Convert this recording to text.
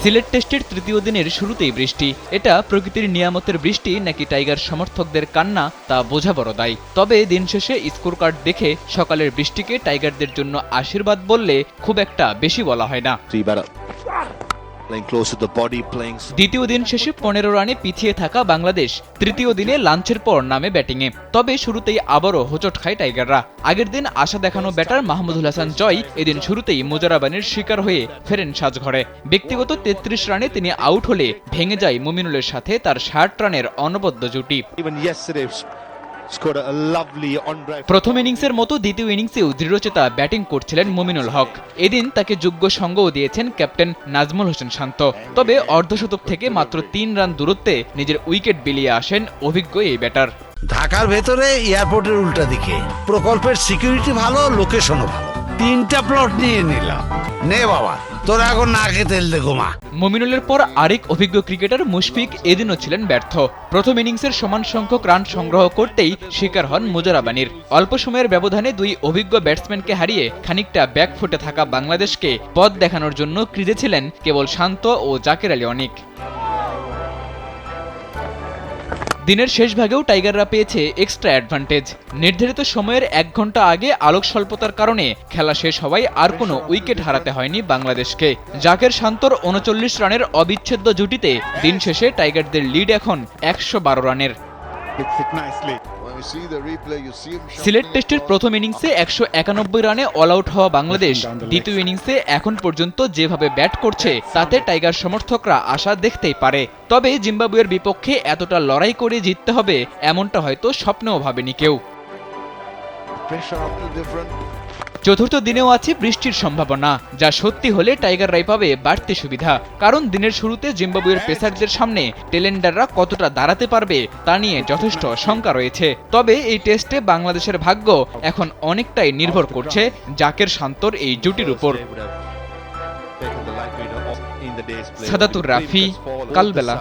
সিলেট টেস্টের তৃতীয় দিনের শুরুতেই বৃষ্টি। এটা প্রকৃতির নিয়ামতের বৃষ্টি নাকি টাইগার সমর্থকদের কান্না তা বোঝা বড় দায়। তবে দিন শেষে স্কোর কার্ড দেখে সকালের বৃষ্টিকে টাইগারদের জন্য আশীর্বাদ বললে খুব একটা বেশি বলা হয় না। দ্বিতীয় দিন শেষে 15 রানে পিছিয়ে থাকা বাংলাদেশ তৃতীয় দিনে লাঞ্চের পর নামে ব্যাটিংয়ে। তবে শুরুতেই আবারও হোঁচট খায় টাইগাররা। আগের দিন আশা দেখানো ব্যাটার মাহমুদুল হাসান জয় এদিন শুরুতেই মোজারাবানির শিকার হয়ে ফেরেন সাজঘরে। ব্যক্তিগত 33 রানে তিনি আউট হলে ভেঙে যায় মুমিনুলের সাথে তার 60 রানের অনবদ্য জুটি। প্রথম ইনিংসের মতো দ্বিতীয় ইনিংসেও দৃঢ়চেতা ব্যাটিং করছিলেন মুমিনুল হক। এদিন তাকে যোগ্য সঙ্গও দিয়েছেন ক্যাপ্টেন নাজমুল হোসেন শান্ত। তবে অর্ধশতক থেকে মাত্র 3 রান দূরত্বে নিজের উইকেট বিলিয়ে আসেন অভিজ্ঞ এই ব্যাটার। ঢাকার ভেতরে এয়ারপোর্টের উল্টা দিকে প্রকল্পের সিকিউরিটি ভালো, লোকেশনও ভালো। 3টা প্লট নিয়ে নিলাম। নে বাবা, তোরা এখন নাকে তেল দে ঘুমা। মুমিনুলের পর আরেক অভিজ্ঞ ক্রিকেটার মুশফিক এদিনও ছিলেন ব্যর্থ। প্রথম ইনিংসের সমান সংখ্যক রান সংগ্রহ করতেই শিকার হন মোজারাবানির। অল্প সময়ের ব্যবধানে দুই অভিজ্ঞ ব্যাটসম্যানকে হারিয়ে খানিকটা ব্যাকফুটে থাকা বাংলাদেশকে পথ দেখানোর জন্য ক্রিজে ছিলেন কেবল শান্ত ও জাকের আলী অনিক। দিনের শেষ ভাগেও টাইগাররা পেয়েছে এক্সট্রা অ্যাডভান্টেজ। নির্ধারিত সময়ের 1 ঘন্টা আগে আলোক স্বল্পতার কারণে খেলা শেষ হওয়ায় আর কোনো উইকেট হারাতে হয়নি বাংলাদেশকে। জাকের শান্তর 39 রানের অবিচ্ছেদ্য জুটিতে দিন শেষে টাইগারদের লিড এখন 112 রানের। সিলেট টেস্টের প্রথম ইনিংসে 191 রানে অল আউট হওয়া বাংলাদেশ দ্বিতীয় ইনিংসে এখন পর্যন্ত যেভাবে ব্যাট করছে তাতে টাইগার সমর্থকরা আশা দেখতেই পারে। তবে জিম্বাবুয়ের বিপক্ষে এতটা লড়াই করে জিততে হবে এমনটা হয়তো স্বপ্নেও ভাবেনি কেউ। চতুর্থ দিনেও আছে বৃষ্টির সম্ভাবনা, যা সত্যি হলে টাইগাররাই পাবে বাড়তি সুবিধা। কারণ দিনের শুরুতে জিম্বাবুয়ের পেসারদের সামনে টেলেন্ডাররা কতটা দাঁড়াতে পারবে তা নিয়ে যথেষ্ট শঙ্কা রয়েছে। তবে এই টেস্টে বাংলাদেশের ভাগ্য এখন অনেকটাই নির্ভর করছে জাকের শান্তর এই জুটির উপর। সাদাতুর রাফি, কালবেলা।